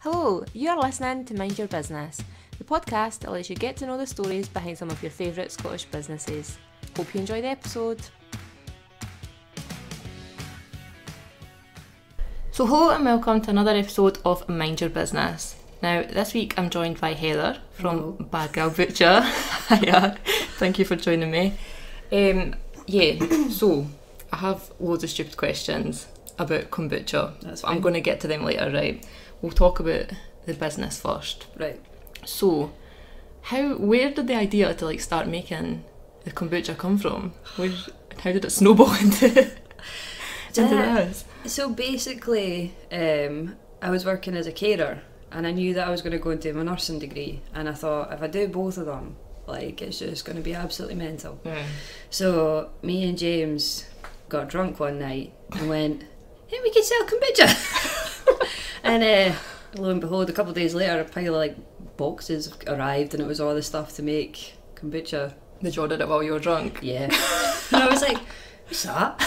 Hello, you are listening to Mind Your Business, the podcast that lets you get to know the stories behind some of your favourite Scottish businesses. Hope you enjoy the episode. So hello and welcome to another episode of Mind Your Business. Now this week I'm joined by Heather from Bad Gal Boocha. Hiya, thank you for joining me. So I have loads of stupid questions about kombucha. That's fine. I'm going to get to them later, right? We'll talk about the business first. Right. So, where did the idea to start making the kombucha come from? How did it snowball into this? So basically, I was working as a carer, and I knew that I was going to go into my nursing degree, and I thought if I do both of them, it's just going to be absolutely mental. Yeah. So me and James got drunk one night and went, "Hey, we can sell kombucha." And lo and behold, a couple of days later, a pile of boxes arrived, and it was all the stuff to make kombucha. Did you order it while you were drunk? Yeah. And I was like, what's that?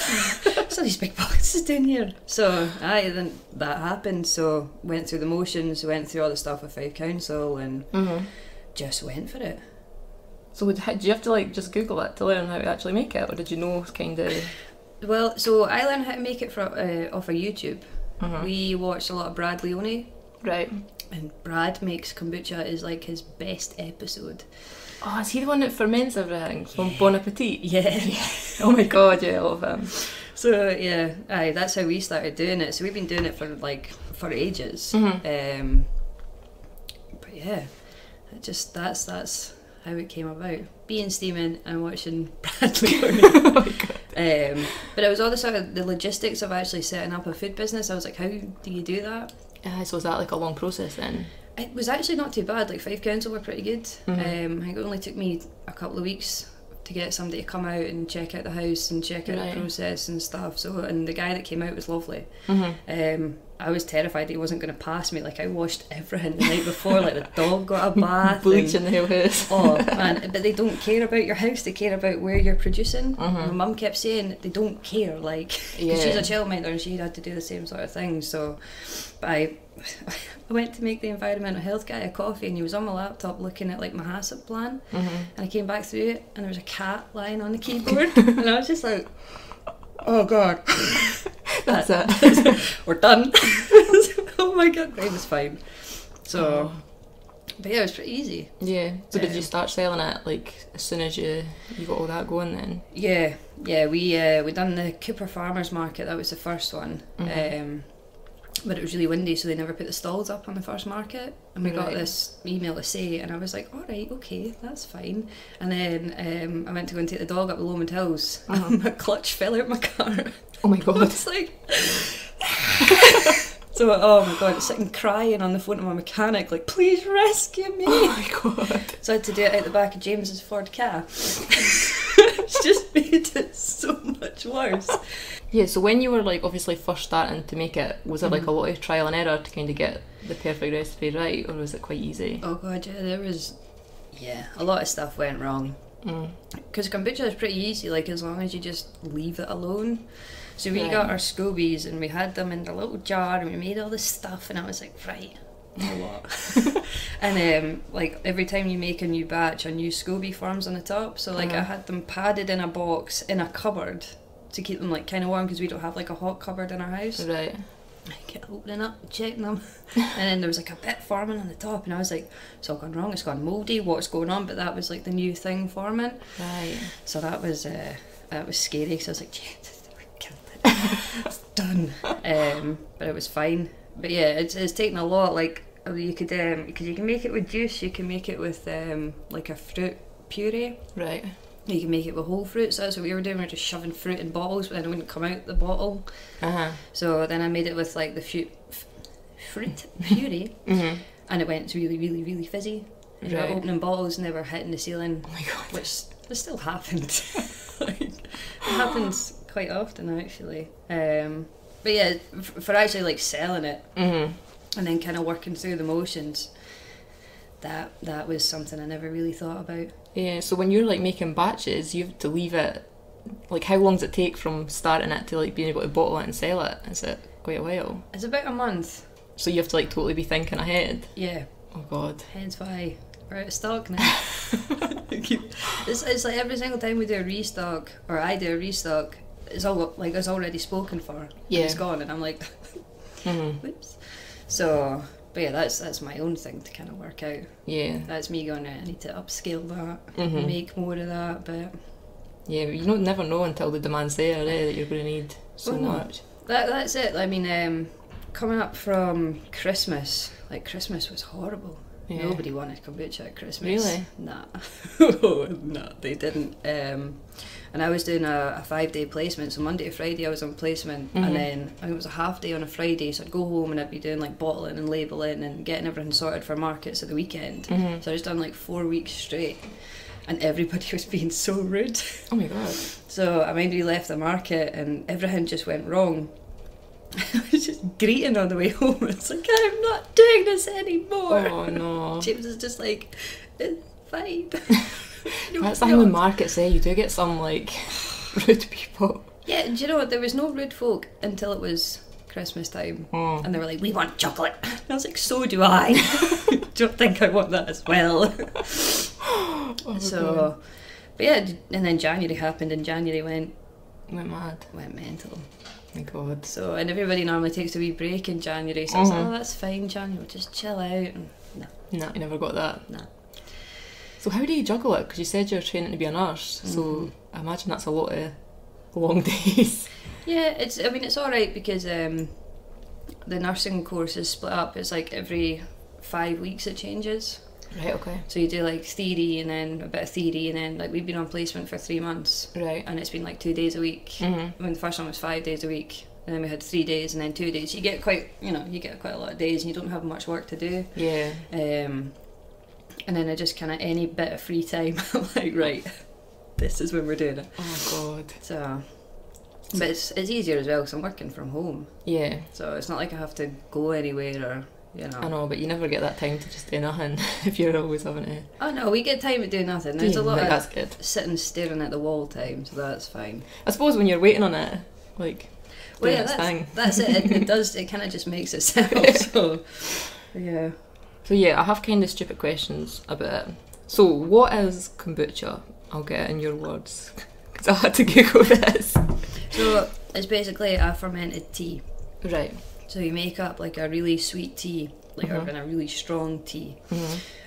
What's all these big boxes down here? So then that happened. So went through the motions, went through all the stuff with Fife Council, and just went for it. So did you have to just Google it to learn how to actually make it, or did you know kind of? Well, so I learned how to make it off of YouTube. We watched a lot of Brad Leone. Right. And Brad makes kombucha is his best episode. Oh, is he the one that ferments everything from Bon Appetit? Yeah. Oh my god, yeah, I love him. So yeah, that's how we started doing it. So we've been doing it for ages. But yeah, that's how it came about. Being steaming and watching Brad Leone. Oh my god. But it was all the logistics of actually setting up a food business. I was like, how do you do that? So was that a long process then? It was actually not too bad. Fife Council were pretty good. I think it only took me a couple of weeks to get somebody to come out and check out the house and check out the process and stuff. So, and the guy that came out was lovely. I was terrified he wasn't going to pass me. I washed everything the night before. The dog got a bath. Bleach in the whole house. Oh man, but they don't care about your house. They care about where you're producing. My mum kept saying they don't care. Because she's a childminder and she had to do the same sort of thing. So, but I went to make the environmental health guy a coffee, and he was on my laptop looking at my HACCP plan, and I came back through it, and there was a cat lying on the keyboard, and I was just like, oh god. That's it. We're done. Oh my god, it was fine. So, but yeah, it was pretty easy. Yeah. So did you start selling it as soon as you got all that going then? Yeah. We done the Cooper Farmers Market. That was the first one. But it was really windy, so they never put the stalls up on the first market. And we got this email to say, and I was like, all right, okay, that's fine. And then I went to go and take the dog up the Lomond Hills, and my clutch fell out my car. Oh my god. I was so, oh my god, sitting crying on the phone to my mechanic, please rescue me. Oh my god. So I had to do it out the back of James's Ford Ka. It's just made it so much worse. Yeah, so when you were obviously first starting to make it, was it a lot of trial and error to kind of get the perfect recipe right, or was it quite easy? Oh god, yeah, there was, a lot of stuff went wrong. Because kombucha is pretty easy, as long as you just leave it alone. So we got our scobies, and we had them in the little jar, and we made all this stuff, and I was like, right, you know what? And every time you make a new batch, a new SCOBY forms on the top. So I had them padded in a box in a cupboard to keep them kind of warm, because we don't have a hot cupboard in our house. Right. I kept opening up, checking them, and then there was a bit forming on the top, and I was like, it's all gone wrong, it's gone mouldy, what's going on? But that was the new thing forming. Right. So that was scary, because I was like, Jesus, I killed it. It's done. But it was fine. But yeah, it's taken a lot. You could because you can make it with juice, you can make it with a fruit puree. Right. You can make it with whole fruits. That's what we were doing. We were just shoving fruit in bottles, but then it wouldn't come out the bottle. So then I made it with the fruit puree, and it went really, really, really fizzy. And we were opening bottles, and they were hitting the ceiling. Oh my god! Which still happened. It happens quite often actually. But yeah, for actually selling it, and then kind of working through the motions, that was something I never really thought about. Yeah, so when you're making batches, you have to leave it, how long does it take from starting it to being able to bottle it and sell it? Is it quite a while? It's about a month. So you have to like totally be thinking ahead. Yeah. Oh God. Hence why we're out of stock now. It's like every single time we do a restock, or I do a restock, it's all like it's already spoken for. Yeah. And it's gone, and I'm like, whoops. So, but yeah, that's my own thing to kind of work out. Yeah. That's me going, I need to upscale that, make more of that, but... Yeah, but you don't never know until the demand's there, that you're going to need so much. That's it. I mean, coming up from Christmas, like Christmas was horrible. Yeah. Nobody wanted kombucha at Christmas. Really? Nah. No, they didn't. And I was doing a 5-day placement, so Monday to Friday I was on placement, and then I think it was a half day on a Friday, so I'd go home and I'd be doing like bottling and labelling and getting everything sorted for markets at the weekend. So I was done like 4 weeks straight, and everybody was being so rude. Oh my God. So I mind we left the market and everything just went wrong. I was just greeting on the way home. It's like, I'm not doing this anymore. Oh no. James is just like, it's fine. That's the thing with markets, you do get some like rude people. Yeah, do you know what? There was no rude folk until it was Christmas time. And they were like, we want chocolate. And I was like, so do I. Don't think I want that as well. So, but yeah, and then January happened, and January went mad. Went mental. My God. So, and everybody normally takes a wee break in January, so I was like, oh, that's fine, January, we'll just chill out. And no. No, you never got that. No. So how do you juggle it? Because you said you're training to be a nurse, so I imagine that's a lot of long days. Yeah, it's alright because the nursing course is split up. It's like every 5 weeks it changes. Right, okay. So you do like theory and then a bit of theory, and then like we've been on placement for 3 months. Right. And it's been like 2 days a week. I mean, the first one was 5 days a week, and then we had 3 days and then 2 days. You get quite a lot of days, and you don't have much work to do. Yeah. And then I just kind of, any bit of free time, I'm like, right, this is when we're doing it. Oh God. So, but it's easier as well because I'm working from home. Yeah. So it's not like I have to go anywhere or, I know, but you never get that time to just do nothing if you're always having to... Oh no, we get time to do nothing. There's a lot of that's good. Sitting staring at the wall time, so that's fine. I suppose when you're waiting on it, like, well, yeah, that's it. It does, it kind of just makes itself, so, yeah. So yeah, I have kind of stupid questions about it. So what is kombucha? I'll get it in your words, because I had to Google this. So it's basically a fermented tea. Right. So you make up like a really sweet tea, like or a really strong tea.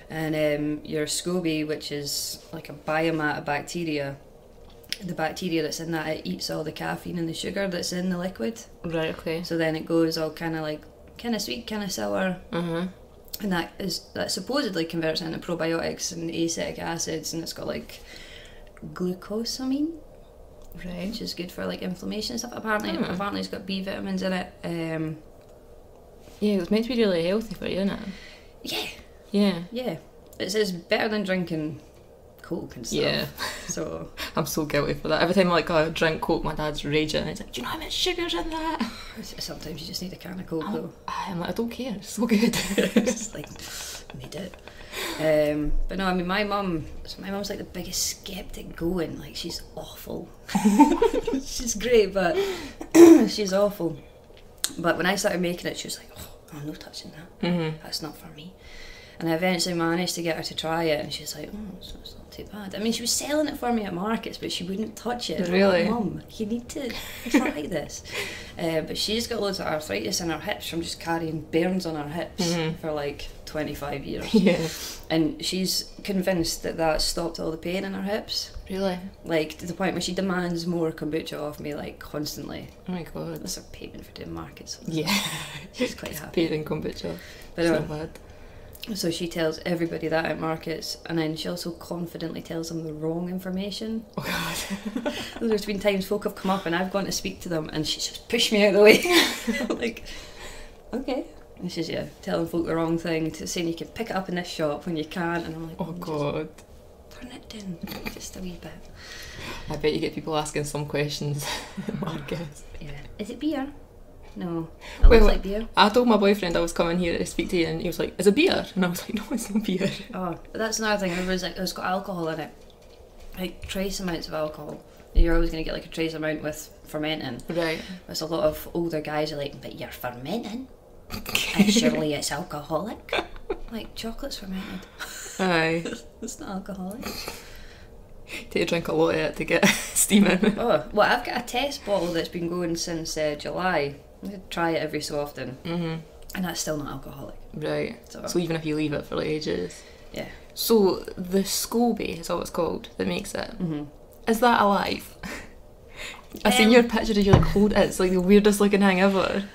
And your SCOBY, which is like a biomat of bacteria, the bacteria that's in that, it eats all the caffeine and the sugar that's in the liquid. Right, okay. So then it goes all kind of sweet, kind of sour. And that supposedly converts into probiotics and acetic acids, and it's got like glucosamine, right, which is good for like inflammation and stuff. Apparently it's got B vitamins in it. Yeah, it was meant to be really healthy for you, isn't it? Yeah. Yeah. Yeah. It's better than drinking Coke and stuff. Yeah. So I'm so guilty for that. Every time I drink Coke, my dad's raging, and he's like, do you know how much sugar's in that? Sometimes you just need a can of Coke though. I'm like, I don't care, it's so good. It's like, I need it. But no, I mean, my mum's like the biggest skeptic going. Like, she's awful. She's great, but she's awful. But when I started making it, she was like, oh, I'm not touching that. That's not for me. And I eventually managed to get her to try it, and she's like, oh, it's not too bad. I mean, she was selling it for me at markets, but she wouldn't touch it. Really? Like, Mum, you need to try this. But she's got loads of arthritis in her hips from just carrying burns on her hips for like 25 years. Yeah. And she's convinced that stopped all the pain in her hips. Really? Like, to the point where she demands more kombucha off me, like, constantly. Oh my God. That's her payment for doing markets. Yeah. She's quite happy. Paid in kombucha. But so bad. So she tells everybody that at markets, and then she also confidently tells them the wrong information. Oh God. There's been times folk have come up and I've gone to speak to them and she's just pushed me out of the way. Like, okay. And she's, telling folk the wrong thing, saying you can pick it up in this shop when you can't, and I'm like, oh God. Turn it down just a wee bit. I bet you get people asking some questions at markets. Yeah. Is it beer? No, it looks like beer. I told my boyfriend I was coming here to speak to you, and he was like, is it beer? And I was like, no, it's not beer. Oh, that's another thing. Everyone's like, it's got alcohol in it. Like, trace amounts of alcohol. You're always going to get like a trace amount with fermenting. Right. There's a lot of older guys are like, but you're fermenting. and surely it's alcoholic. Like, chocolate's fermented. Aye. It's not alcoholic. Take a drink a lot of it to get steaming. Oh, well, I've got a test bottle that's been going since July. I try it every so often. And that's still not alcoholic. Right. So even if you leave it for like ages. Yeah. So the SCOBY is what it's called that makes it. Is that alive? I seen your picture of you like hold it. It's like the weirdest looking thing ever.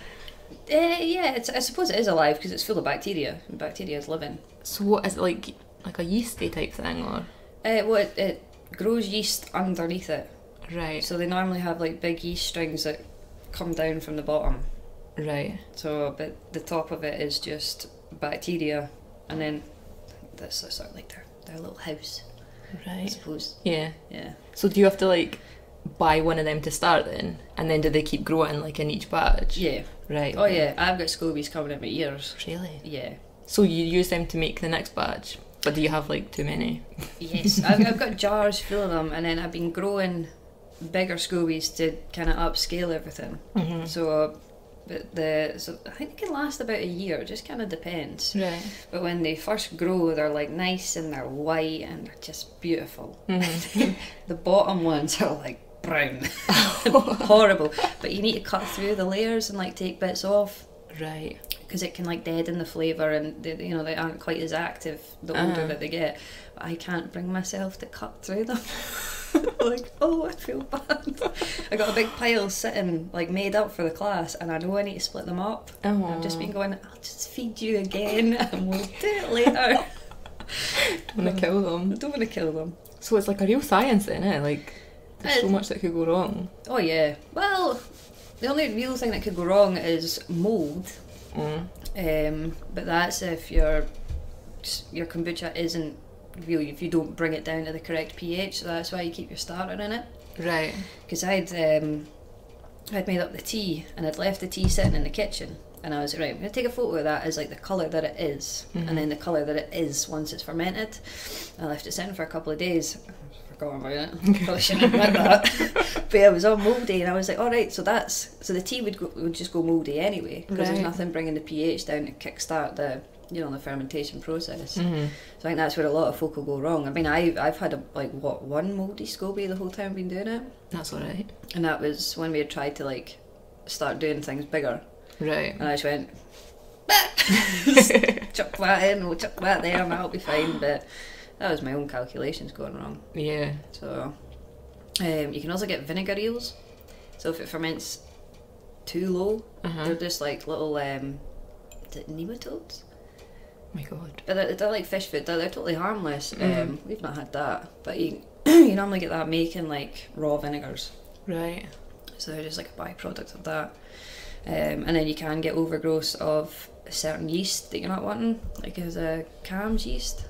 Yeah, I suppose it is alive because it's full of bacteria. And bacteria is living. So what is it like a yeasty type thing or? Well, it grows yeast underneath it. Right. So they normally have like big yeast strings that come down from the bottom. Right. So, but the top of it is just bacteria, and then this is sort of like their little house. Right. I suppose. Yeah. Yeah. So do you have to like buy one of them to start then, and then do they keep growing like in each batch? Yeah. Right. Oh yeah, I've got scobies coming out my ears. Really? Yeah. So you use them to make the next batch, but do you have like too many? Yes, I've got jars full of them, and then I've been growing bigger scobies to kind of upscale everything. So, so I think they can last about a year. It just kind of depends. Right. But when they first grow, they're like nice and they're white and they're just beautiful. The bottom ones are like brown, horrible. But you need to cut through the layers and like take bits off. Right. Because it can like deaden the flavour, and they aren't quite as active the older that they get. But I can't bring myself to cut through them. Like, oh, I feel bad. I got a big pile sitting like made up for the class, and I know I need to split them up. Oh. I've just been going, I'll just feed you again and we'll do it later. Don't want to kill them. I don't want to kill them. So it's like a real science then, eh? Like there's so much that could go wrong. Oh yeah. Well, the only real thing that could go wrong is mould. But that's if your kombucha isn't real, if you don't bring it down to the correct pH. So that's why you keep your starter in it. Right. Because I'd made up the tea, and I'd left the tea sitting in the kitchen, and I was right, I'm going to take a photo of that as like the colour that it is, and then the colour that it is once it's fermented. I left it sitting for a couple of days. Forgot about it. Probably shouldn't have read that. But yeah, it was all mouldy, and I was like, all right, so the tea would just go mouldy anyway, because there's nothing bringing the pH down to kickstart the fermentation process. So I think that's where a lot of folk will go wrong. I mean, I've had one mouldy SCOBY the whole time I've been doing it. That's alright. And that was when we had tried to like start doing things bigger. Right. And I just went, chuck that in, we'll chuck that there, and that'll be fine. But that was my own calculations going wrong. Yeah. So you can also get vinegar eels. So if it ferments too low, they're just like little nematodes. Oh my god. But they're like fish food. They're totally harmless. We've not had that, but you you normally get that making like raw vinegars. Right. So they're just like a byproduct of that. And then you can get overgrowth of a certain yeast that you're not wanting, like as a Cam's yeast.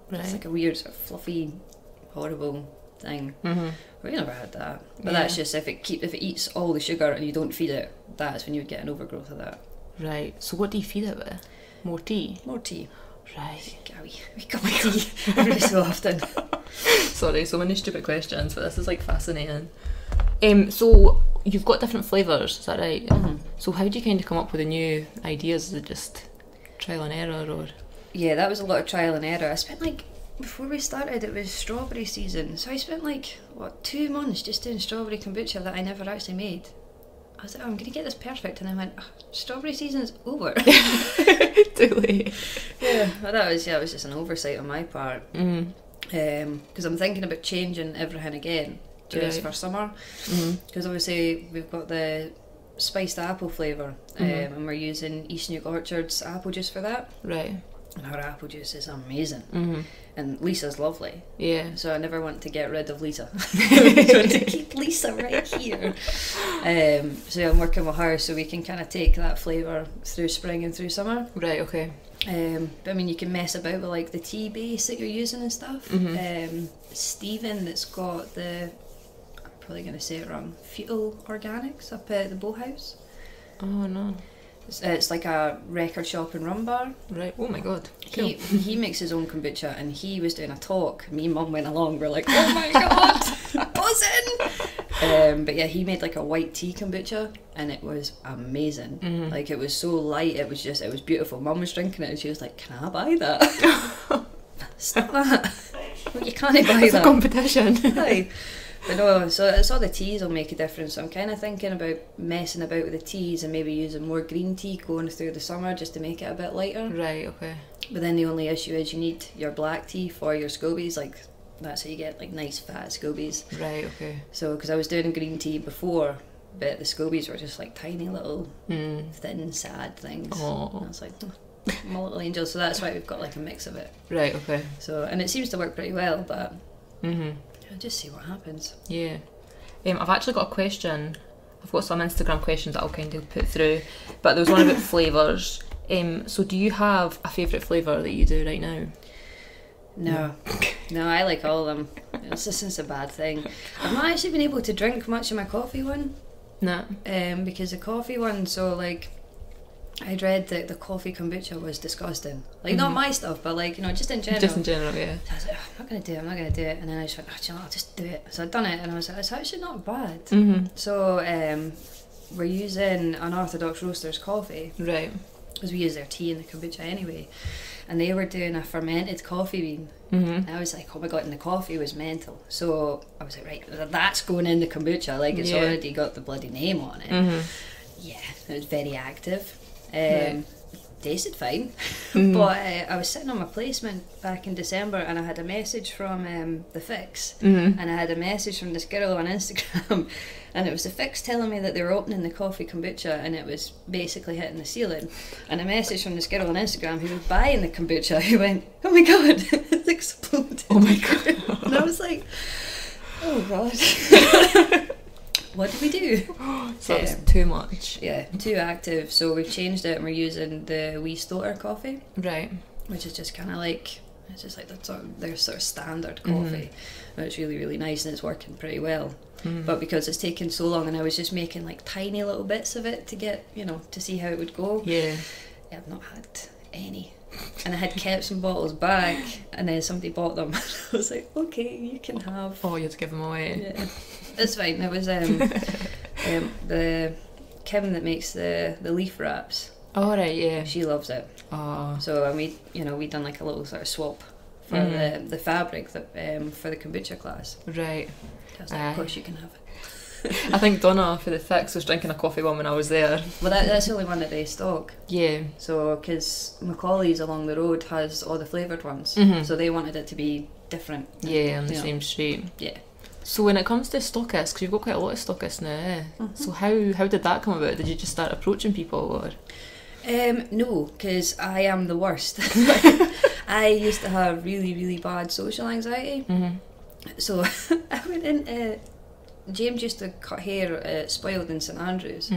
Right. It's like a weird sort of fluffy, horrible thing. We've never had that. But that's just if it eats all the sugar and you don't feed it, that's when you would get an overgrowth of that. Right. So what do you feed it with? More tea? More tea. Right. We got my tea every so often. Sorry, so many stupid questions, but this is like fascinating. So you've got different flavours, is that right? So how do you kind of come up with the new ideas? Is it just trial and error, or? Yeah, that was a lot of trial and error. I spent before we started, it was strawberry season, so I spent 2 months just doing strawberry kombucha that I never actually made. I was like, I'm going to get this perfect, and I went, strawberry season's over. Too late. Yeah, well, that was just an oversight on my part. Because I'm thinking about changing everything again just for summer. Because obviously we've got the spiced apple flavour, and we're using East Nuke Orchard's apple juice for that. Right. And her apple juice is amazing. And Lisa's lovely. Yeah. So I never want to get rid of Lisa. I want to keep Lisa right here. So I'm working with her so we can kind of take that flavour through spring and through summer. Right, okay. But I mean, you can mess about with the tea base that you're using and stuff. Stephen, that's got I'm probably going to say it wrong, Fetal Organics up at the Bow House. Oh no. It's like a record shop and rum bar. Right. Oh my god. Cool. He makes his own kombucha, and he was doing a talk. Me and Mum went along. We're like, oh my god, buzzing! But yeah, he made like a white tea kombucha, and it was amazing. Like it was so light, it was beautiful. Mum was drinking it, and she was like, "Can I buy that?" Stop that! Well, you can't buy It's that. a competition. Aye. But no, so it's all the teas will make a difference. So I'm kind of thinking about messing about with the teas and maybe using more green tea going through the summer just to make it a bit lighter. Right, okay. But then the only issue is you need your black tea for your scobies. Like that's how you get like nice fat scobies. Right, okay. So because I was doing green tea before, but the scobies were just like tiny little thin sad things. Oh. And I was like, my little angel. So that's why we've got like a mix of it. Right, okay. So and it seems to work pretty well, but I'll just see what happens. Yeah. I've actually got a question. I've got some Instagram questions that I'll kind of put through, but there was one about flavours. So do you have a favourite flavour that you do right now? No. No, I like all of them. It's a bad thing. I've not actually been able to drink much of my coffee one. No. Because the coffee one, so like I'd read that the coffee kombucha was disgusting. Like not my stuff, but like, you know, just in general. Just in general, yeah. So I was like, oh, I'm not gonna do it. And then I just went, oh, do you know what, I'll just do it. So I'd done it, and I was like, it's actually not bad. So we're using Unorthodox Roasters coffee. Right. Because we use their tea in the kombucha anyway. And they were doing a fermented coffee bean. And I was like, oh my god, and the coffee was mental. So I was like, right, that's going in the kombucha. Like, it's already got the bloody name on it. Yeah, it was very active. Tasted fine. But I was sitting on my placement back in December, and I had a message from The Fix. And I had a message from this girl on Instagram. And it was The Fix telling me that they were opening the coffee kombucha, and it was basically hitting the ceiling. And a message from this girl on Instagram who was buying the kombucha, who went, oh my god, it's exploded. Oh my god. And I was like, oh god. What do we do? So it's too much. Yeah, too active. So we've changed it, and we're using the wee stoner coffee. Right. Which is just kind of like, it's just like their sort of standard coffee. And it's really, really nice, and it's working pretty well. But because it's taken so long, and I was just making like tiny little bits of it to get, you know, to see how it would go. Yeah, I've not had any. And I had kept some bottles back, and then somebody bought them. I was like, okay, you can have. Oh, you had to give them away. Yeah, it's fine. It was the Kim that makes the leaf wraps. Oh right, yeah. She loves it. Oh. So and we done like a little sort of swap for the fabric that for the kombucha class. Right. I was like, of course you can have it. I think Donna for The Fix was drinking a coffee one when I was there. Well, that's the only one that they stock. Yeah. So, because Macaulay's along the road has all the flavoured ones, so they wanted it to be different. Yeah, on the same street. Yeah. So when it comes to stockists, because you've got quite a lot of stockists now, eh? So how did that come about? Did you just start approaching people, or? No, because I am the worst. I used to have really, really bad social anxiety. So I went in. James used to cut hair at Spoiled in St Andrews,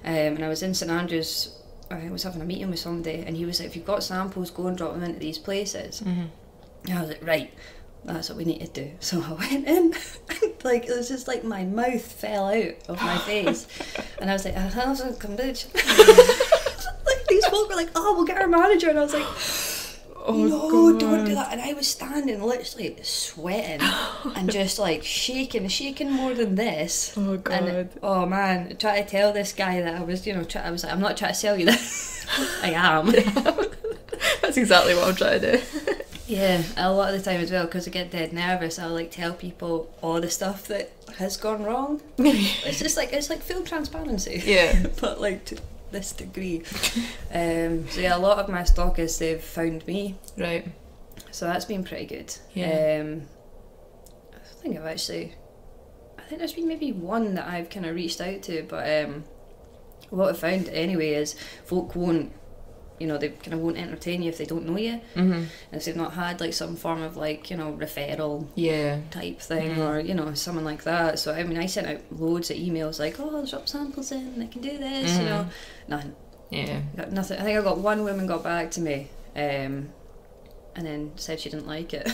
and I was in St Andrews. I was having a meeting with somebody, and he was like, "If you've got samples, go and drop them into these places." And I was like, "Right, that's what we need to do." So I went in, and like it was just like my mouth fell out of my face, and I was like, "I have some kombucha." Like these folk were like, "Oh, we'll get our manager," and I was like, oh no, God. Don't do that. And I was standing literally sweating and just like shaking more than this. Oh God. And oh man, I tried to tell this guy that I was, I was like, I'm not trying to sell you this. I am. That's exactly what I'm trying to do. Yeah, a lot of the time as well, because I get dead nervous, I'll like tell people all the stuff that has gone wrong. It's just like, it's like full transparency. Yeah. But like to this degree. So yeah, a lot of my stockists, they've found me. Right. So that's been pretty good. Yeah. I think there's been maybe one that I've kind of reached out to, but what I've found anyway is folk won't, they kind of won't entertain you if they don't know you, and if they've not had like some form of like referral type thing, or someone like that. So I mean, I sent out loads of emails like, oh, I'll drop samples in, I can do this, nothing. Yeah, got nothing. I think I got one woman got back to me, and then said she didn't like it.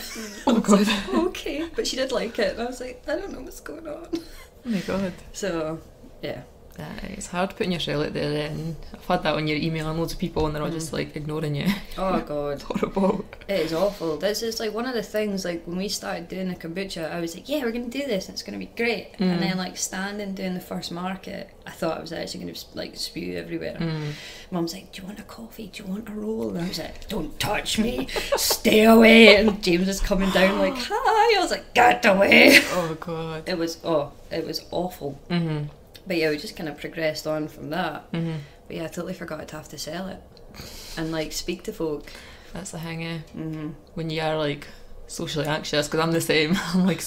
Oh God. Like, oh, okay, but she did like it, and I was like, I don't know what's going on. Oh my God. So yeah. It's hard putting yourself out there then. I've had that when you're emailing loads of people and they're all just like ignoring you. Oh god. It's horrible. It is awful. This is like one of the things, like when we started doing the kombucha, I was like, yeah, we're going to do this and it's going to be great. And then like standing doing the first market, I thought I was actually going to like spew everywhere. Mum's like, do you want a coffee? Do you want a roll? And I was like, don't touch me. Stay away. And James is coming down like, hi. I was like, get away. Oh god. It was awful. But yeah, we just kind of progressed on from that. But yeah, I totally forgot to have to sell it and like speak to folk. That's the thing, eh? When you are like socially anxious, because I'm the same. I'm like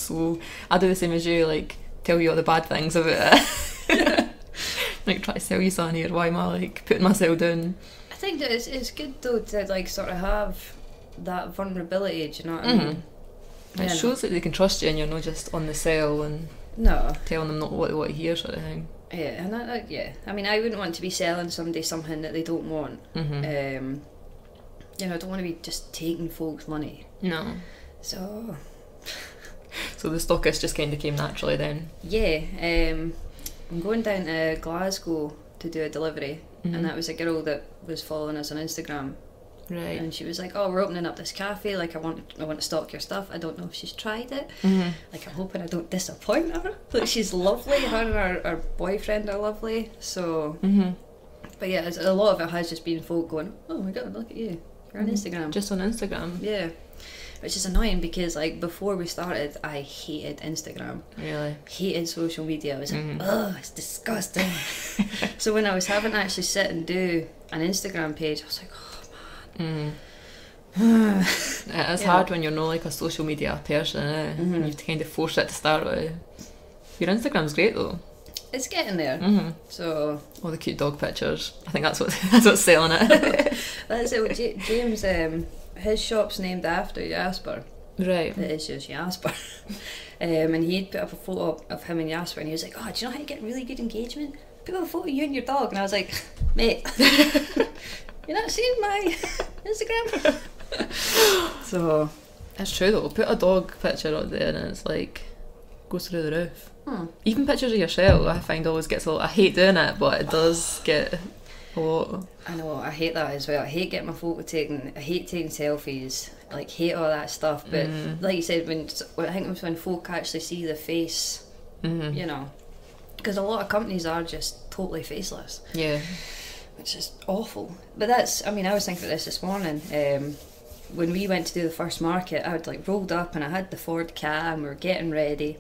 I do the same as you, like tell you all the bad things about it. Like try to sell you something here. Why am I like putting myself down? I think that it's good though to like sort of have that vulnerability, do you know what I mean? It shows that they can trust you and you're not just on the sell and telling them not what they want to hear, sort of thing. Yeah, and I mean, I wouldn't want to be selling somebody something that they don't want. You know, I don't want to be just taking folks' money. No. So the stockist just kind of came naturally then. Yeah, I'm going down to Glasgow to do a delivery, and that was a girl that was following us on Instagram. Right. And she was like, oh, we're opening up this cafe, like I want to stock your stuff. I don't know if she's tried it. Like I'm hoping I don't disappoint her. Like she's lovely, her and her boyfriend are lovely. So but yeah, a lot of it has just been folk going, oh my god, look at you, you're on Instagram. Just on Instagram. Yeah. Which is annoying because like before we started I hated Instagram. Really? Hated social media. I was like, oh, it's disgusting. So when I was having to actually sit and do an Instagram page, I was like, It's hard when you're not like a social media person, eh? You have to kind of force it to start with. Your Instagram's great though. It's getting there. So all the cute dog pictures. I think that's what's selling it. That's it. James, his shop's named after Jasper. Right. It is just Jasper. And he'd put up a photo of him and Jasper, and he was like, "Oh, do you know how you get really good engagement? Put up a photo of you and your dog." And I was like, "Mate, you're not seeing my Instagram." So it's true though. Put a dog picture up there, and it's like goes through the roof. Even pictures of yourself, I find always gets a lot. I hate doing it, but it does get a lot. I know, I hate that as well. I hate getting my photo taken. I hate taking selfies. Like hate all that stuff. But like you said, I think it was when folk actually see the face, you know, because a lot of companies are just totally faceless. Yeah. Which is awful. But that's, I mean, I was thinking about this morning. When we went to do the first market, I had like rolled up and I had the Ford Ka and we were getting ready.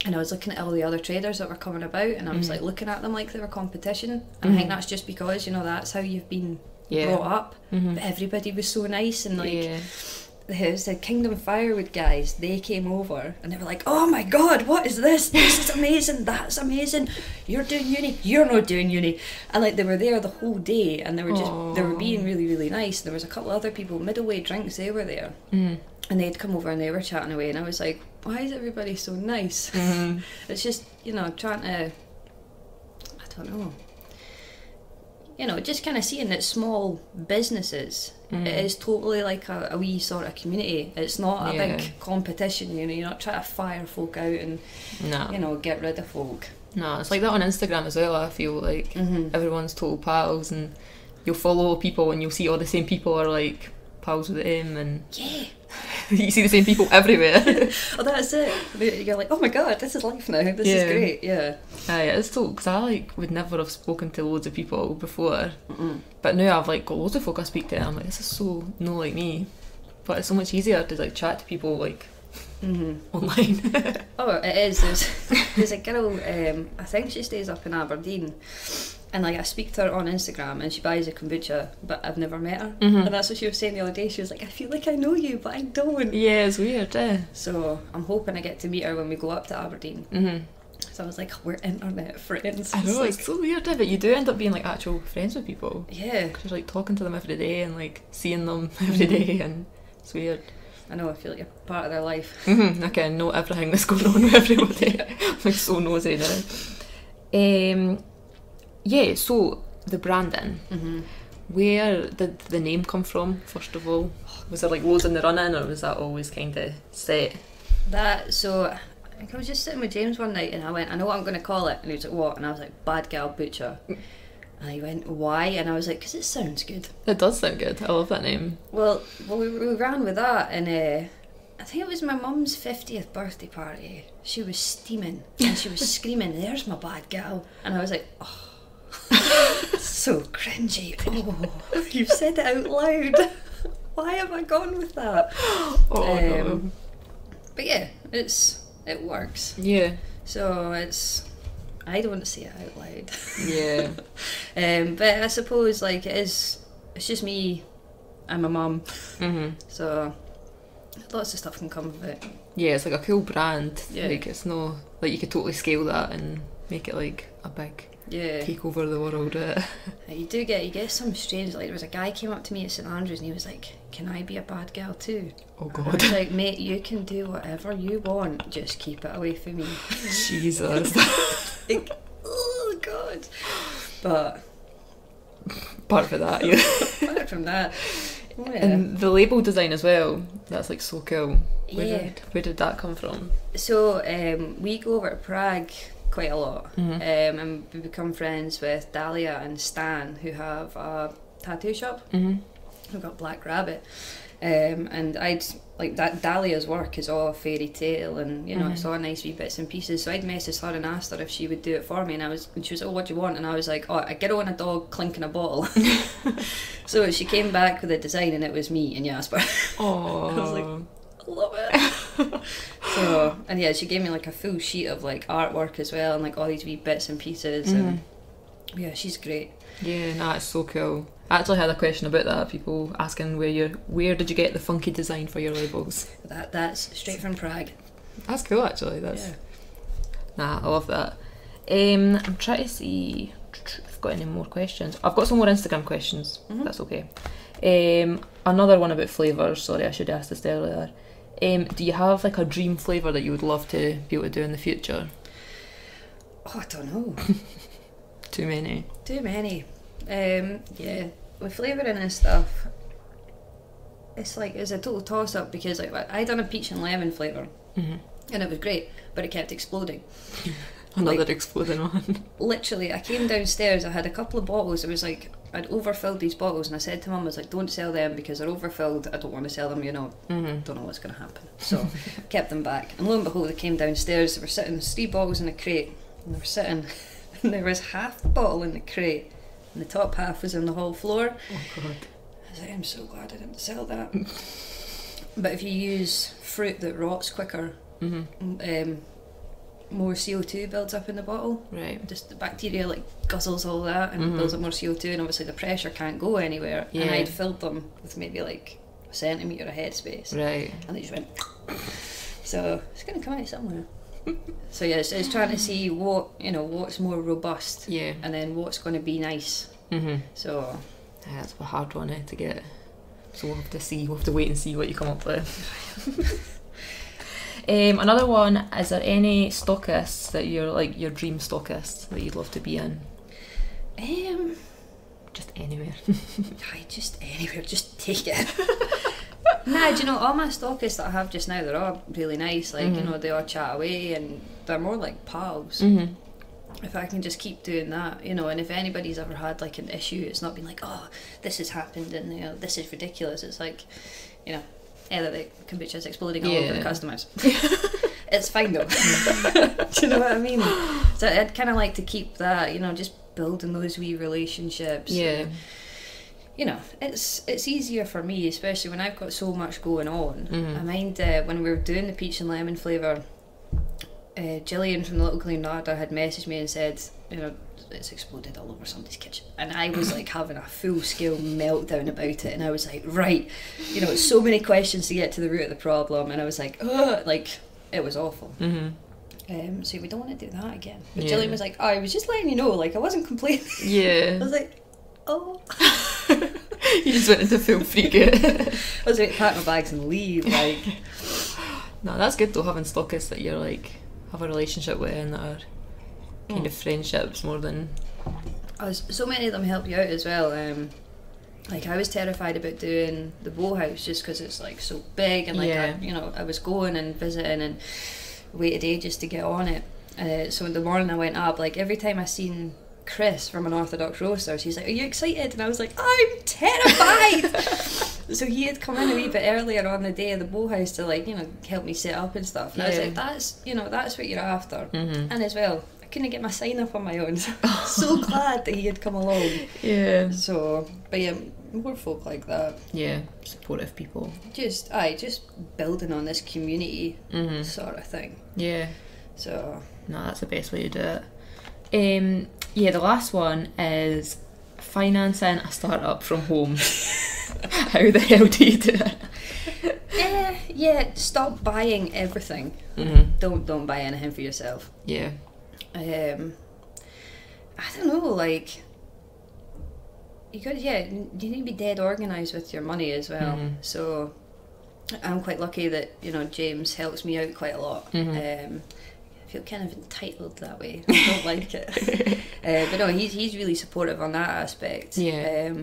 And I was looking at all the other traders that were coming about, and I was like looking at them like they were competition. And I think that's just because, you know, that's how you've been brought up. But everybody was so nice, and like the Kingdom Firewood guys, they came over and they were like, oh my god, what is this? This is amazing, that's amazing. You're doing uni, you're not doing uni. And like they were there the whole day, and they were being really, really nice. There was a couple other people, Middleway Drinks, they were there. And they'd come over and they were chatting away, and I was like, why is everybody so nice? It's just, you know, trying to, I don't know, you know, just kind of seeing that small businesses, it is totally like a wee sort of community. It's not a big competition, you know, you're not trying to fire folk out and, you know, get rid of folk. No, it's like that on Instagram as well, I feel like. Everyone's total pals, and you'll follow people and you'll see all the same people are like pals with them, and you see the same people everywhere. Oh, that's it. You're like, oh my god, this is life now. This is great. Yeah. It's so, because I like would never have spoken to loads of people before, but now I've like got loads of folk I speak to, and I'm like, this is so no like me. But it's so much easier to like chat to people like online. Oh, it is. There's a girl. I think she stays up in Aberdeen. And like I speak to her on Instagram and she buys a kombucha, but I've never met her. And that's what she was saying the other day. She was like, I feel like I know you, but I don't. Yeah, it's weird, So I'm hoping I get to meet her when we go up to Aberdeen. So I was like, we're internet friends. I know, it's so weird, but you do end up being like actual friends with people. Yeah. Because you're like talking to them every day and like seeing them every day, and it's weird. I know, I feel like you're part of their life. I can know everything that's going on with everybody. I'm like so nosy now. Yeah, so the branding, where did the name come from, first of all? Was there like loads in the run-in, or was that always kind of set? So think I was just sitting with James one night and I went, I know what I'm going to call it. And he was like, what? And I was like, Bad Gal Boocha. And he went, why? And I was like, because it sounds good. It does sound good. I love that name. Well, we ran with that, and I think it was my mum's 50th birthday party. She was steaming and she was screaming, "There's my bad gal!" And I was like, "Oh, so cringy! Oh, you've said it out loud. Why have I gone with that?" Oh no. But yeah, it works. Yeah. So I don't say it out loud. Yeah. But I suppose like it's just me and my mum. So lots of stuff can come of it. Yeah, it's like a cool brand. Yeah. Like it's no like you could totally scale that and make it like a big take over the world. You get some strange, like there was a guy came up to me at St Andrews and he was like, "Can I be a bad gal too?" Oh And I god. was like, "Mate, you can do whatever you want, just keep it away from me." Jesus. Like, oh god. But Apart from that, yeah. apart from that, oh, yeah. And the label design as well, that's like so cool. Yeah. Where did that come from? So we go over to Prague quite a lot, and we become friends with Dahlia and Stan, who have a tattoo shop. We've got Black Rabbit, and I'd like that. Dahlia's work is all fairy tale, and you know it's all nice wee bits and pieces. So I'd messaged her and asked her if she would do it for me, and she was, "Oh, what do you want?" And I was like, "Oh, a girl and a dog clinking a bottle." So she came back with a design, and it was me and Jasper. Oh. I was like, I love it. So, and yeah, she gave me like a full sheet of like artwork as well, and like all these wee bits and pieces, and yeah, she's great. Yeah, nah, it's so cool. I actually had a question about that. People asking where did you get the funky design for your labels? That's straight from Prague. That's cool, actually. Nah, I love that. I'm trying to see if I've got any more questions. I've got some more Instagram questions. That's okay. Another one about flavours. Sorry, I should have asked this earlier. Do you have like a dream flavour that you would love to be able to do in the future? Oh, I don't know. Too many. Yeah, with flavouring and stuff, it's a total toss up because like I done a peach and lemon flavour, and it was great, but it kept exploding. Another exploding one. Literally, I came downstairs, I had a couple of bottles, it was like I'd overfilled these bottles, and I said to Mum, I was like, "Don't sell them because they're overfilled, I don't want to sell them, you know, don't know what's going to happen." So kept them back, and lo and behold, they came downstairs, they were sitting, 3 bottles in a crate, and they were sitting, and there was half the bottle in the crate, and the top half was on the hall floor. Oh god. I was like, I'm so glad I didn't sell that. But if you use fruit that rots quicker, more CO2 builds up in the bottle. Right. Just the bacteria like guzzles all that and builds up more CO2, and obviously the pressure can't go anywhere. Yeah. And I'd filled them with maybe like a centimetre of headspace. Right. And they just went. So it's going to come out somewhere. So yeah, it's trying to see what's more robust. Yeah. And then what's going to be nice. So. Yeah, that's a hard one to get. So we'll have to wait and see what you come up with. Another one, is there any stockists that you're like your dream stockist that you'd love to be in? Just anywhere. Just anywhere, just take it. Nah, do you know, all my stockists that I have just now, they're all really nice, like, you know, they all chat away and they're more like pals. If I can just keep doing that, you know, and if anybody's ever had like an issue, it's not been like, oh, this has happened and you know, this is ridiculous. It's like, you know, either the kombucha's exploding all over the customers. It's fine though. Do you know what I mean? So I'd kind of like to keep that, you know, just building those wee relationships. Yeah. You know, it's easier for me, especially when I've got so much going on. I mind when we were doing the peach and lemon flavour, Gillian from the Little Clean Larder had messaged me and said, you know, it's exploded all over somebody's kitchen, and I was like having a full-scale meltdown about it, and I was like, right, you know, it's so many questions to get to the root of the problem, and I was like, ugh, like it was awful. So we don't want to do that again. But Gillian was like, oh, I was just letting you know, like I wasn't complaining. I was like, oh. You just went into full freak out. I was like, pack my bags and leave, like. No, that's good though, having stockists that you're like have a relationship with and that are kind of friendships more than. So many of them help you out as well. Like I was terrified about doing the bow house just because it's like so big, and like I was going and visiting, and waited ages to get on it. So in the morning I went up, like every time I seen Chris from Unorthodox Roasters, he's like, "Are you excited?" And I was like, "I'm terrified." So he had come in a wee bit earlier on the day of the bow house to, like, you know, help me set up and stuff. And I was like, "That's, you know, that's what you're after." And as well, I couldn't get my sign up on my own. So I'm so glad that he had come along. Yeah. So, but yeah, more folk like that. Yeah, supportive people. Just building on this community sort of thing. Yeah. So. No, that's the best way to do it. Yeah, the last one is financing a startup from home. How the hell do you do it? Yeah, stop buying everything. Don't buy anything for yourself. Yeah. I don't know, like, you need to be dead organised with your money as well. So I'm quite lucky that, you know, James helps me out quite a lot. I feel kind of entitled that way. I don't like it. But no, he's really supportive on that aspect. Yeah.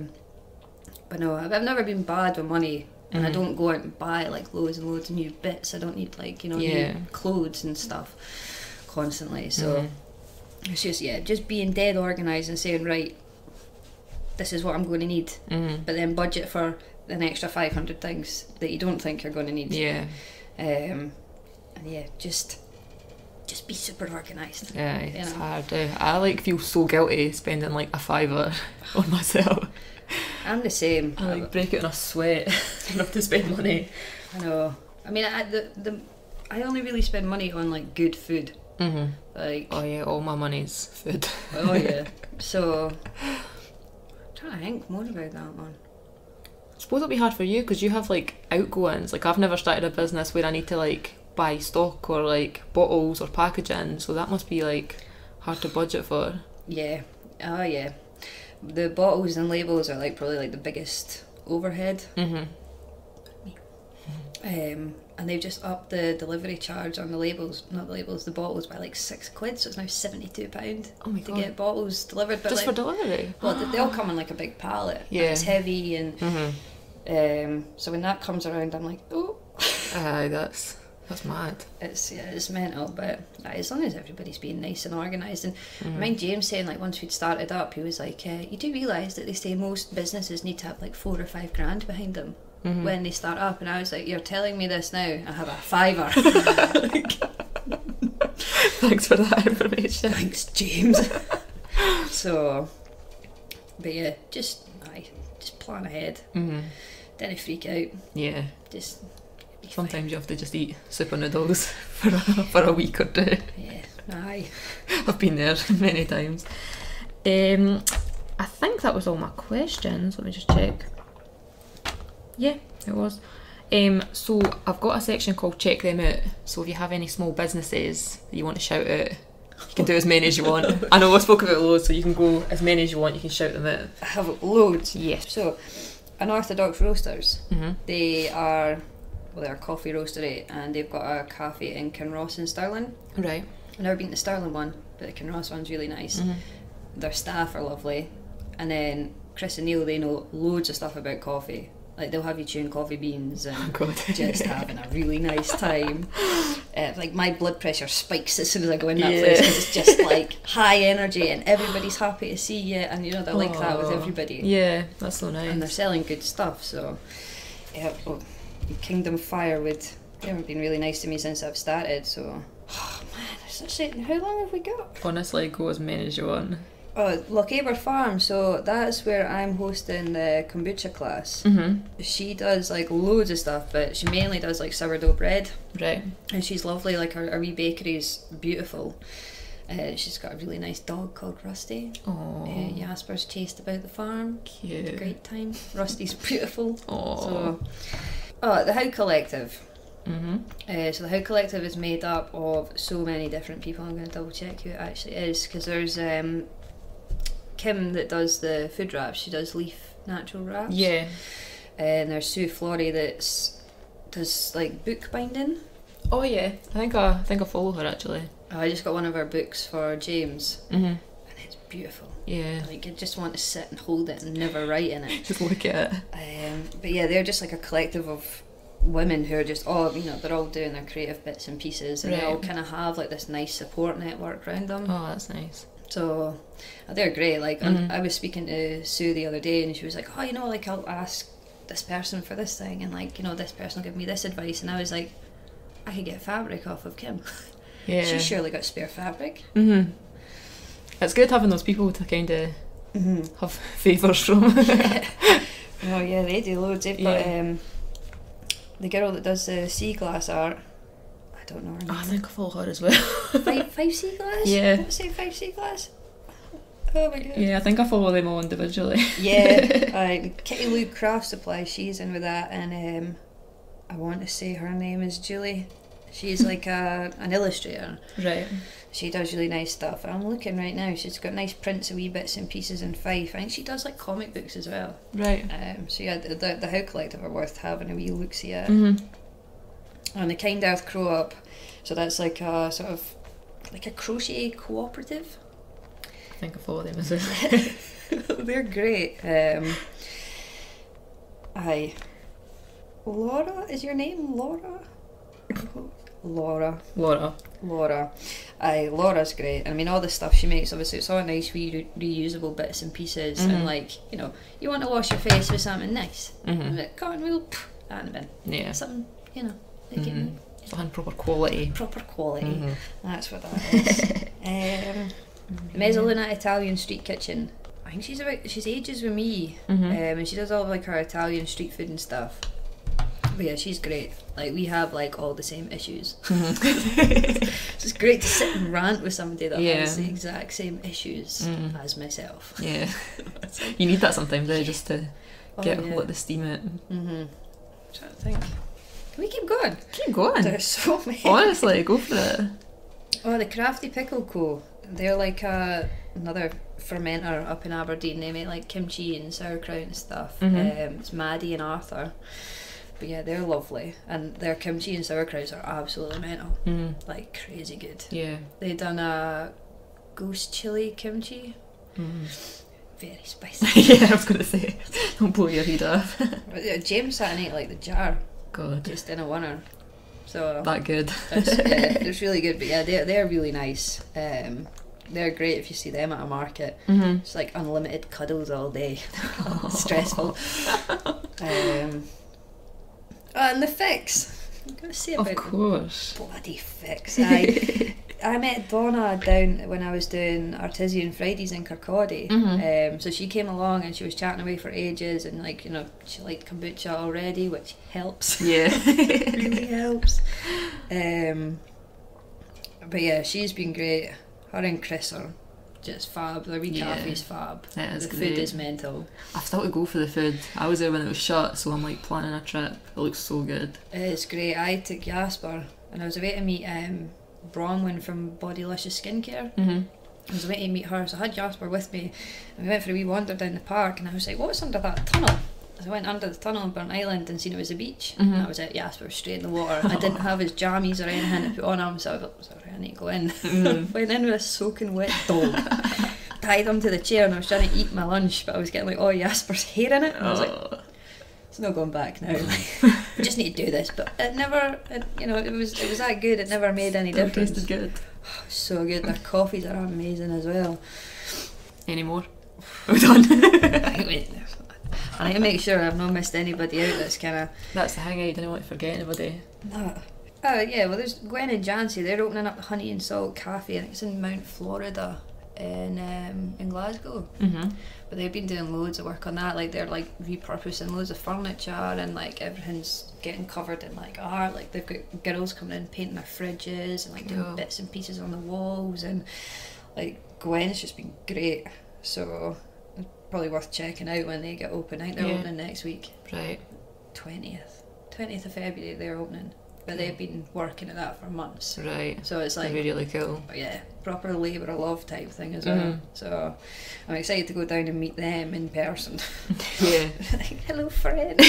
But no, I've never been bad with money, and I don't go out and buy like loads and loads of new bits. I don't need, like, you know, new clothes and stuff constantly. So it's just being dead organised and saying, right, this is what I'm going to need, but then budget for an extra 500 things that you don't think you're going to need. Yeah. And yeah, just be super organised. Yeah, it's hard. I like feel so guilty spending like a $5 on myself. I'm the same. I like break it in a sweat enough to spend money. I know. I mean, I only really spend money on like good food. Like, oh yeah, all my money's food. Oh yeah. So I'm trying to think more about that one. I suppose it'll be hard for you because you have like outgoings. Like, I've never started a business where I need to like buy stock or like bottles or packaging, so that must be like hard to budget for. Yeah. Oh yeah. The bottles and labels are like probably like the biggest overhead. And they've just upped the delivery charge on the bottles by like £6, so it's now £72 to get bottles delivered. But just like, for delivery? Well, they all come in like a big pallet. Yeah. And it's heavy, and so when that comes around, I'm like, oh. That's mad. It's mental, but as long as everybody's being nice and organised. And I mind James saying, like, once we'd started up, he was like, you do realise that they say most businesses need to have like 4 or 5 grand behind them when they start up. And I was like, you're telling me this now? I have a £5. Thanks for that information. Thanks, James. So, but yeah, just plan ahead. Don't freak out. Yeah. Just. Sometimes you have to just eat super noodles for a week or two. Yeah, aye. I've been there many times. I think that was all my questions. Let me just check. Yeah, it was. So I've got a section called Check Them Out. So if you have any small businesses that you want to shout out, you can do as many as you want. I know I spoke about loads, so you can go as many as you want. You can shout them out. I have loads. Yes. So, Unorthodox Roasters. They're a coffee roastery, and they've got a cafe in Kinross in Stirling. Right. I've never been to the Stirling one, but the Kinross one's really nice. Their staff are lovely, and then Chris and Neil, they know loads of stuff about coffee. Like, they'll have you chewing coffee beans and just having a really nice time. Like, my blood pressure spikes as soon as I go in that place, because it's just like high energy and everybody's happy to see you, and you know, they're like that with everybody. Yeah, that's so nice. And they're selling good stuff, so yeah. Kingdom Firewood, they haven't been really nice to me since I've started, so how long have we got? Honestly, go as many as you want. Lochaber Farm, so that's where I'm hosting the kombucha class. She does like loads of stuff, but she mainly does like sourdough bread. Right. And she's lovely, like her wee bakery's beautiful. She's got a really nice dog called Rusty. Jasper's chased about the farm. Cute. Great time. Rusty's beautiful. So, the How Collective. So the How Collective is made up of so many different people. I'm going to double check who it actually is, because there's Kim that does the food wraps. She does leaf natural wraps. Yeah. And there's Sue Flory does like book binding. Oh yeah, I think I follow her actually. I just got one of her books for James, and it's beautiful. Yeah. Like, I just want to sit and hold it and never write in it. Just look at it. But yeah, they're just like a collective of women who are just all, you know, they're all doing their creative bits and pieces, and they all Right. kind of have like this nice support network around them. Oh, that's nice. So they're great. Like I was speaking to Sue the other day, and she was like, oh, you know, like I'll ask this person for this thing, and like, you know, this person will give me this advice, and I was like, I could get fabric off of Kim. Yeah. She's surely got spare fabric. It's good having those people to kind of have favours from. Oh yeah, they do loads. They've got the girl that does the sea glass art. I don't know her name. I think I follow her as well. Five sea glass? Yeah. Did I say 5 sea glass? Oh my god. Yeah, I think I follow them all individually. Yeah. Kitty Lou Craft Supply, she's in with that, and I want to say her name is Julie. She's like an illustrator. Right. She does really nice stuff. I'm looking right now. She's got nice prints of wee bits and pieces in Fife. I think she does like comic books as well. Right. So yeah, the How Collective are worth having a wee look-see at. Mm-hmm. And the Kind Earth Crow Up. So that's like a sort of like a crochet cooperative. I think I follow them as well. They're great. Laura, is your name Laura? Laura. Laura's great. I mean, all the stuff she makes, obviously, it's all nice, reusable bits and pieces. And like, you know, you want to wash your face with something nice. Like cotton wool, that in a bin. Yeah. Something, you know, they give me Something proper quality. proper quality. That's what that is. Mezzaluna Italian Street Kitchen. I think she's ages with me, and she does all of, like, her Italian street food and stuff. But yeah, she's great. Like, we have like all the same issues. It's just great to sit and rant with somebody that has the exact same issues as myself. Yeah. You need that sometimes, just to let the steam out. I'm trying to think. Can we keep going? Keep going. There's so many. Honestly, go for it. Oh, the Crafty Pickle Co. They're like another fermenter up in Aberdeen. They make like kimchi and sauerkraut and stuff. It's Maddie and Arthur. But yeah, they're lovely, and their kimchi and sauerkrauts are absolutely mental, like crazy good. Yeah. They done a ghost chili kimchi, very spicy. Yeah, I was gonna say, don't blow your head off. James sat and ate like the jar, God, just in a winner. So that good. It's really good. But yeah, they're really nice. They're great if you see them at a market. It's like unlimited cuddles all day. Stressful. And the Fix. I'm going to say about Of course. bloody Fix. I met Donna down when I was doing Artisan Fridays in Kirkcaldy. So she came along and she was chatting away for ages, and like, you know, she liked kombucha already, which helps. Yeah. Really helps. But yeah, she's been great. Her and Chris are just fab. The wee cafe's fab. It is the great. food is mental. I've still to go for the food. I was there when it was shut, so I'm like planning a trip. It looks so good. It's great. I took Jasper and I was away to meet Bronwyn from Bodylicious Skincare. I was away to meet her, so I had Jasper with me, and we went for a wee wander down the park, and I was like, what's under that tunnel? So I went under the tunnel in Burnt Island and seen it was a beach, and that was it. Jasper was straight in the water. I didn't have his jammies or anything to put on him, so I was like, sorry, I need to go in. Went in with a soaking wet dog, tied him to the chair, and I was trying to eat my lunch, but I was getting like, oh, Jasper's hair in it, and I was like, it's not going back now. We just need to do this. But it never, you know, it was that good. It never made any difference. Tasted good. So good. Their coffees are amazing as well. Any more? We're done. I need to make sure I've not missed anybody out. That's kind of. That's the thing. I didn't want to forget anybody. No. Oh yeah. Well, there's Gwen and Jancy. They're opening up the Honey and Salt Cafe. I think it's in Mount Florida, in Glasgow. But they've been doing loads of work on that. Like, they're like repurposing loads of furniture, and like everything's getting covered in like art. Like, they've got girls coming in painting their fridges and like doing bits and pieces on the walls, and like Gwen's just been great. So it's probably worth checking out when they get open. I think they're opening next week. Right. 20th of February they're opening. But they've been working at that for months. Right. So it's like, really cool. Yeah, proper labour of love type thing as well. So I'm excited to go down and meet them in person. Yeah. Like, hello, friends.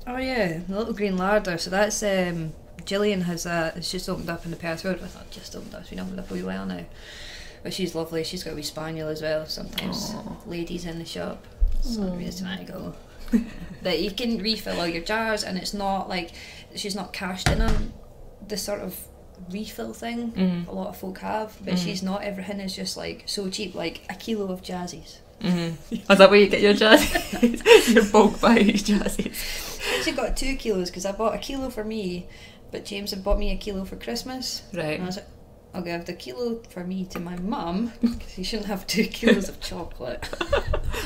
Oh yeah, the Little Green Larder. So that's Gillian has it's just opened up in the Perth Road. Well, not just opened up, it's been opened up a wee while now. But she's lovely. She's got a wee spaniel as well. Sometimes ladies in the shop. some reason I go. That you can refill all your jars, and it's not like she's not cashed in on the sort of refill thing a lot of folk have, but she's not. Everything is just like so cheap, like a kilo of jazzies. Is that where you get your jazzies? Your bulk buys jazzies. I actually got 2 kilos because I bought a kilo for me, but James had bought me a kilo for Christmas. Right. And I was like, I'll give the kilo for me to my mum because you shouldn't have 2 kilos of chocolate.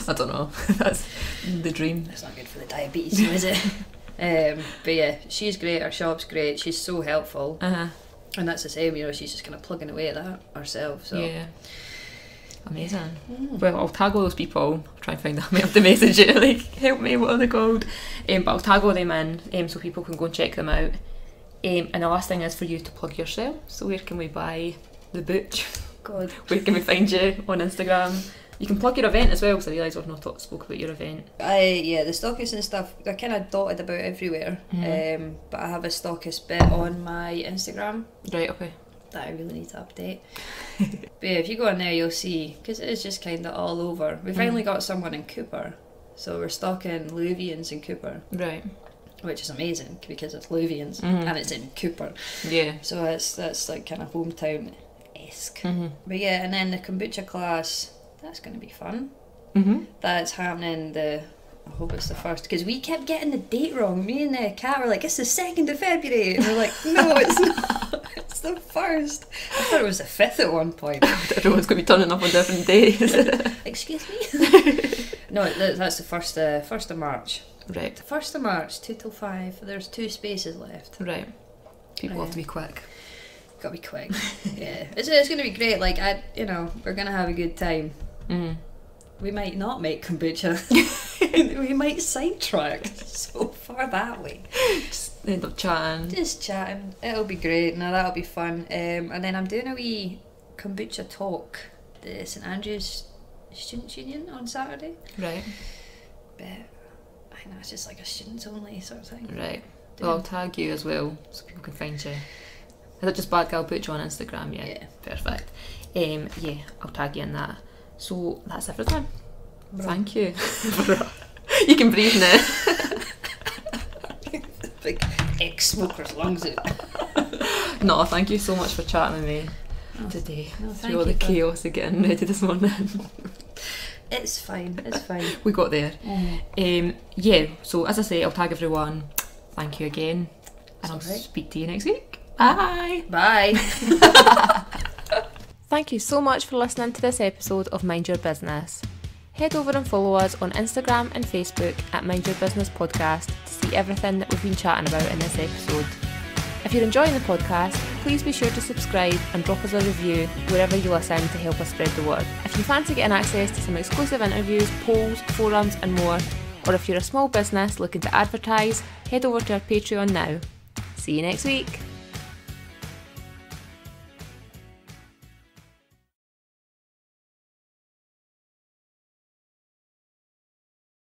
I don't know. That's the dream. It's not good for the diabetes, is it? But yeah, she's great. Her shop's great. She's so helpful. And that's the same, you know, she's just kind of plugging away at that herself. So. Yeah. Amazing. Well, I'll tag all those people. I'll try and find them. I may have to message you, like, help me, what are they called? But I'll tag all them in so people can go and check them out. And the last thing is for you to plug yourself. So where can we buy the Booch? God. Where can we find you on Instagram? You can plug your event as well, because I realise we've not spoke about your event. Yeah, the stockists and stuff, they're kind of dotted about everywhere. But I have a stockist bit on my Instagram. Right, okay. That I really need to update. But yeah, if you go on there, you'll see, because it is just kind of all over. We finally got someone in Cooper, so we're stocking Louvians in Cooper. Right. Which is amazing because it's Louvians and it's in Cooper. Yeah. So that's like kind of hometown-esque. But yeah, and then the kombucha class, that's going to be fun. That's happening I hope it's the 1st, because we kept getting the date wrong. Me and Kat were like, it's the 2nd of February. And we're like, no, it's not. It's the 1st. I thought it was the 5th at one point. Everyone's going to be turning up on different days. Excuse me? No, that's the 1st of March. Right. The 1st of March, 2 till 5. There's 2 spaces left. Right. People have to be quick. Gotta be quick. Yeah. It's going to be great. Like, we're going to have a good time. We might not make kombucha. We might sidetrack so far that way. Just end up chatting. Just chatting. It'll be great. No, that'll be fun. And then I'm doing a wee kombucha talk at the St Andrews Students' Union on Saturday. Right. But I think that's just like a students only sort of thing. Right. Well, I'll tag you as well so people can find you. Is it just Bad Gal Boocha on Instagram? Yeah. Perfect. Yeah, I'll tag you in that. So that's everything. Thank you. You can breathe now. Big ex-smoker's lungs out. No, thank you so much for chatting with me today. Through all the chaos of getting ready this morning. It's fine. We got there. Yeah, so as I say, I'll tag everyone. Thank you again. And I'll speak to you next week. Bye. Bye. Thank you so much for listening to this episode of Mind Your Business. Head over and follow us on Instagram and Facebook at Mind Your Business Podcast to see everything that we've been chatting about in this episode. If you're enjoying the podcast, please be sure to subscribe and drop us a review wherever you listen to help us spread the word. If you fancy getting access to some exclusive interviews, polls, forums and more, or if you're a small business looking to advertise, head over to our Patreon now. See you next week.